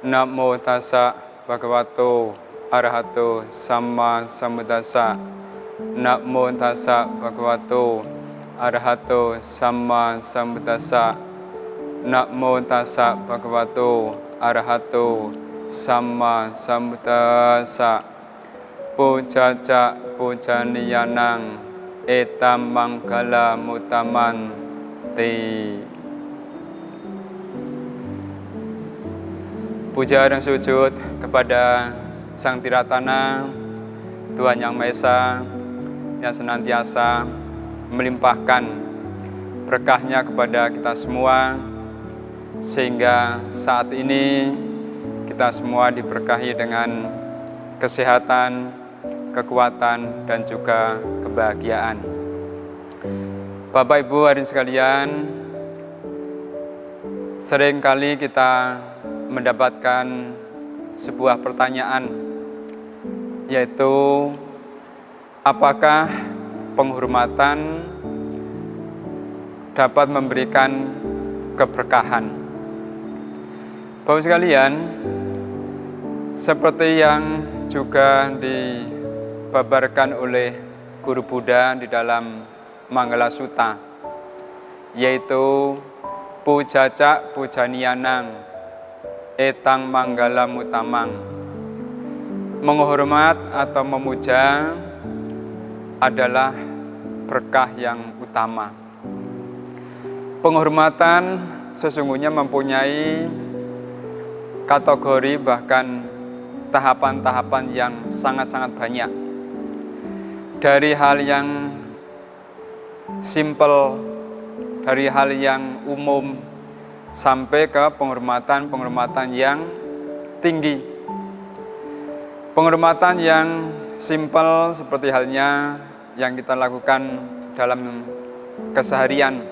Namo tassa bhagavato arahato samma sambuddhassa. Namo tassa bhagavato arahato samma sambuddhassa. Namo tassa bhagavato arahato samma sambuddhassa. Pujaca pujaniyanang etam manggala mutamanti. Puja dan sujud kepada Sang Tiratana, Tuhan Yang Maha Esa, yang senantiasa melimpahkan berkahnya kepada kita semua, sehingga saat ini kita semua diberkahi dengan kesehatan, kekuatan, dan juga kebahagiaan. Bapak Ibu hadirin sekalian, seringkali kita mendapatkan sebuah pertanyaan, yaitu apakah penghormatan dapat memberikan keberkahan. Bapak sekalian, seperti yang juga dibabarkan oleh Guru Buddha di dalam Manggala Sutta, yaitu pujaca pujaniyanang etang manggala mutamang. Menghormat atau memuja adalah berkah yang utama. Penghormatan sesungguhnya mempunyai kategori bahkan tahapan-tahapan yang sangat-sangat banyak. Dari hal yang simple, dari hal yang umum, sampai ke penghormatan yang tinggi. Penghormatan yang simpel seperti halnya yang kita lakukan dalam keseharian.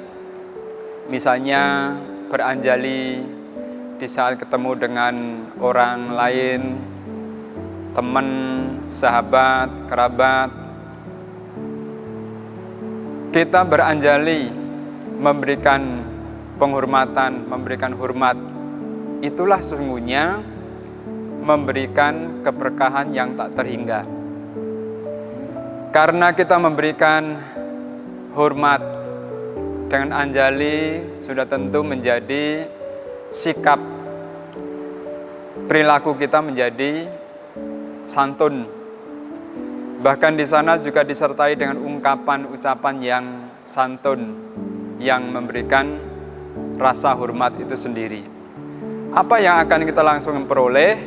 Misalnya beranjali di saat ketemu dengan orang lain, teman, sahabat, kerabat. Kita beranjali memberikan penghormatan, memberikan hormat, itulah sesungguhnya memberikan keberkahan yang tak terhingga. Karena kita memberikan hormat dengan anjali sudah tentu menjadi sikap, perilaku kita menjadi santun. Bahkan di sana juga disertai dengan ungkapan-ucapan yang santun, yang memberikan rasa hormat itu sendiri. Apa yang akan kita langsung memperoleh?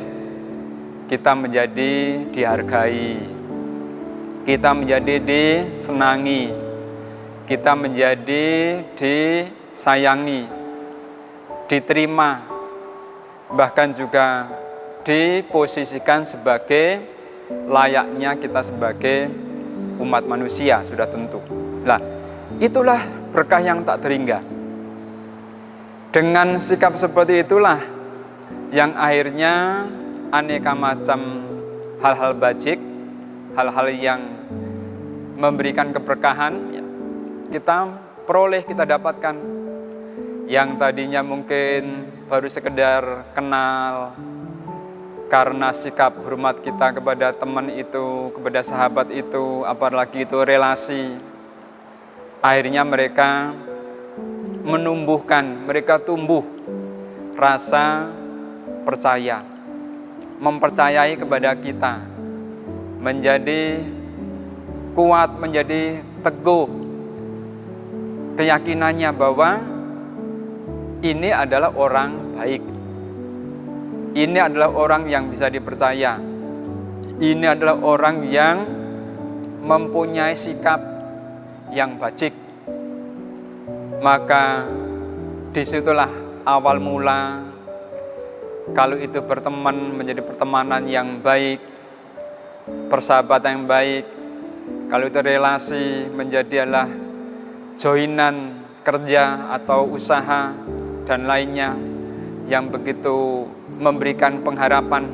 Kita menjadi dihargai, kita menjadi disenangi, kita menjadi disayangi, diterima, bahkan juga diposisikan sebagai layaknya kita sebagai umat manusia, sudah tentu. Nah, itulah berkah yang tak terhingga. Dengan sikap seperti itulah yang akhirnya aneka macam hal-hal bajik, hal-hal yang memberikan keberkahan, kita peroleh, kita dapatkan. Yang tadinya mungkin baru sekedar kenal, karena sikap hormat kita kepada teman itu, kepada sahabat itu, apalagi itu relasi, akhirnya mereka menumbuhkan, mereka tumbuh rasa percaya, mempercayai kepada kita, menjadi kuat, menjadi teguh keyakinannya bahwa ini adalah orang baik, ini adalah orang yang bisa dipercaya, ini adalah orang yang mempunyai sikap yang bajik. Maka disitulah awal mula, kalau itu berteman menjadi pertemanan yang baik, persahabatan yang baik. Kalau itu relasi menjadi adalah joinan kerja atau usaha dan lainnya yang begitu memberikan pengharapan.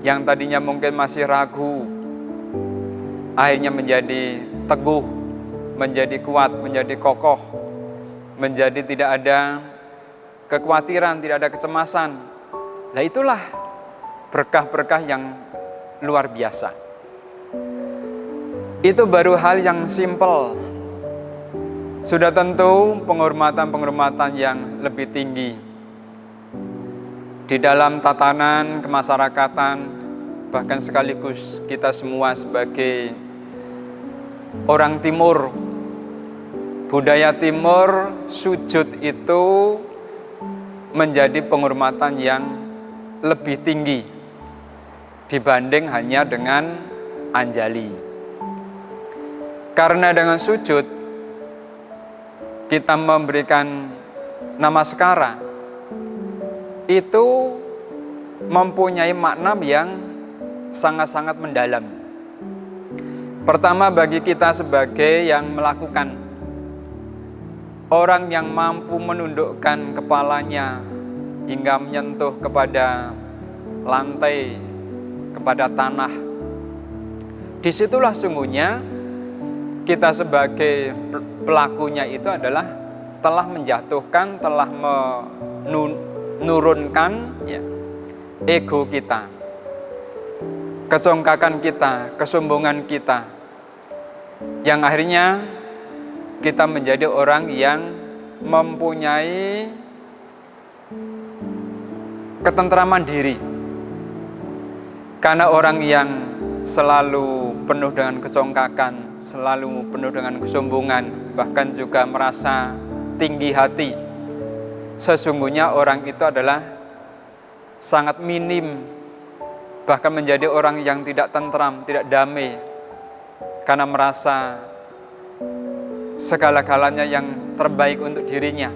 Yang tadinya mungkin masih ragu, akhirnya menjadi teguh, menjadi kuat, menjadi kokoh, menjadi tidak ada kekhawatiran, tidak ada kecemasan. Nah itulah berkah-berkah yang luar biasa. Itu baru hal yang simpel. Sudah tentu penghormatan-penghormatan yang lebih tinggi di dalam tatanan kemasyarakatan, bahkan sekaligus kita semua sebagai orang Timur, budaya Timur, sujud itu menjadi penghormatan yang lebih tinggi dibanding hanya dengan anjali. Karena dengan sujud kita memberikan namaskara, itu mempunyai makna yang sangat-sangat mendalam. Pertama, bagi kita sebagai yang melakukan, orang yang mampu menundukkan kepalanya hingga menyentuh kepada lantai, kepada tanah, disitulah sungguhnya kita sebagai pelakunya itu adalah telah menjatuhkan, telah menurunkan ego kita, kecongkakan kita, kesombongan kita, yang akhirnya kita menjadi orang yang mempunyai ketentraman diri. Karena orang yang selalu penuh dengan kecongkakan, selalu penuh dengan kesombongan, bahkan juga merasa tinggi hati, sesungguhnya orang itu adalah sangat minim, bahkan menjadi orang yang tidak tentram, tidak damai, karena merasa segala-galanya yang terbaik untuk dirinya.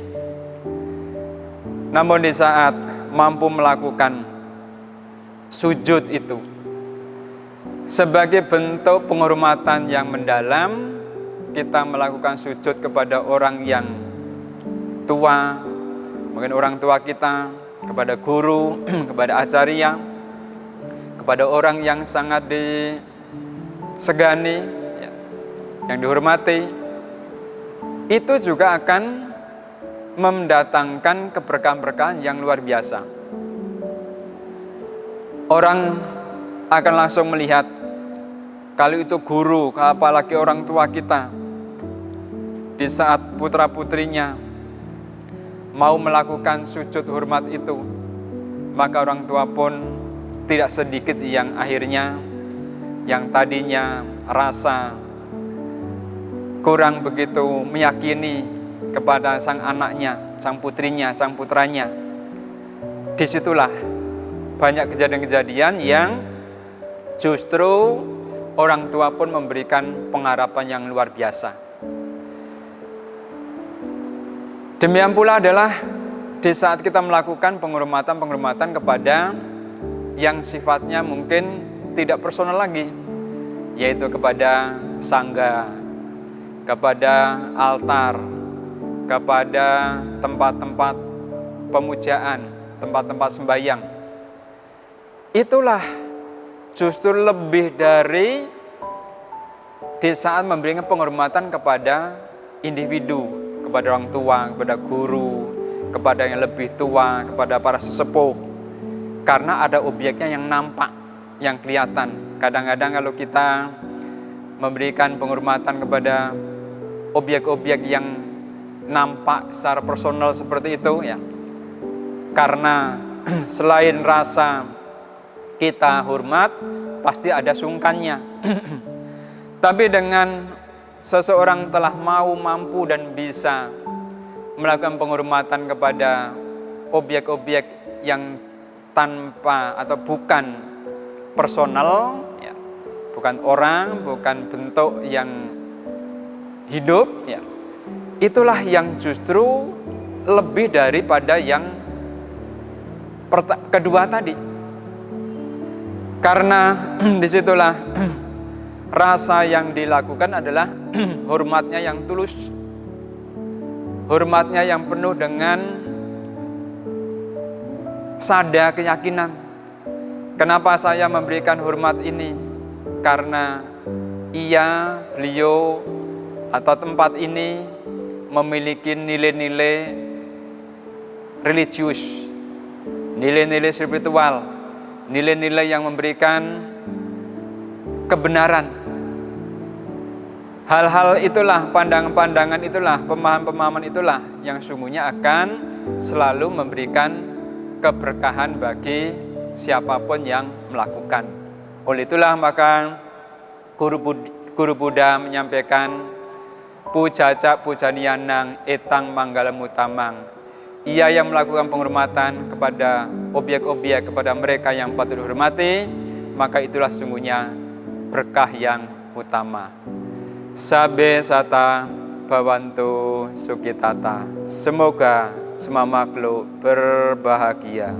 Namun di saat mampu melakukan sujud itu sebagai bentuk penghormatan yang mendalam, kita melakukan sujud kepada orang yang tua, mungkin orang tua kita, kepada guru, kepada acarya, kepada orang yang sangat disegani, yang dihormati, itu juga akan mendatangkan keberkahan-berkahan yang luar biasa. Orang akan langsung melihat, kalau itu guru, apalagi orang tua kita, di saat putra-putrinya mau melakukan sujud hormat itu, maka orang tua pun tidak sedikit yang akhirnya yang tadinya rasa kurang begitu meyakini kepada sang anaknya, sang putrinya, sang putranya. Disitulah banyak kejadian-kejadian yang justru orang tua pun memberikan pengharapan yang luar biasa. Demikian pula adalah di saat kita melakukan penghormatan-penghormatan kepada yang sifatnya mungkin tidak personal lagi, yaitu kepada sangga, kepada altar, kepada tempat-tempat pemujaan, tempat-tempat sembahyang. Itulah justru lebih dari di saat memberikan penghormatan kepada individu, kepada orang tua, kepada guru, kepada yang lebih tua, kepada para sesepuh. Karena ada objeknya yang nampak, yang kelihatan. Kadang-kadang kalau kita memberikan penghormatan kepada objek-objek yang nampak secara personal seperti itu, ya, karena selain rasa kita hormat, pasti ada sungkannya. Tapi dengan seseorang telah mampu dan bisa melakukan penghormatan kepada objek-objek yang tanpa atau bukan personal, ya, bukan orang, bukan bentuk yang hidup, ya, itulah yang justru lebih daripada yang kedua tadi. Karena disitulah rasa yang dilakukan adalah hormatnya yang tulus, hormatnya yang penuh dengan sada keyakinan. Kenapa saya memberikan hormat ini? Karena beliau atau tempat ini memiliki nilai-nilai religius, nilai-nilai spiritual, nilai-nilai yang memberikan kebenaran. Hal-hal itulah, pandangan-pandangan itulah, pemahaman-pemahaman itulah yang sungguhnya akan selalu memberikan keberkahan bagi siapapun yang melakukan. Oleh itulah maka Guru Buddha menyampaikan pujaca pujanianang etang manggalam utamang. Ia yang melakukan penghormatan kepada objek-objek, kepada mereka yang patut dihormati, maka itulah sungguhnya berkah yang utama. Sabe sata bawantu sukitata. Semoga semua makhluk berbahagia.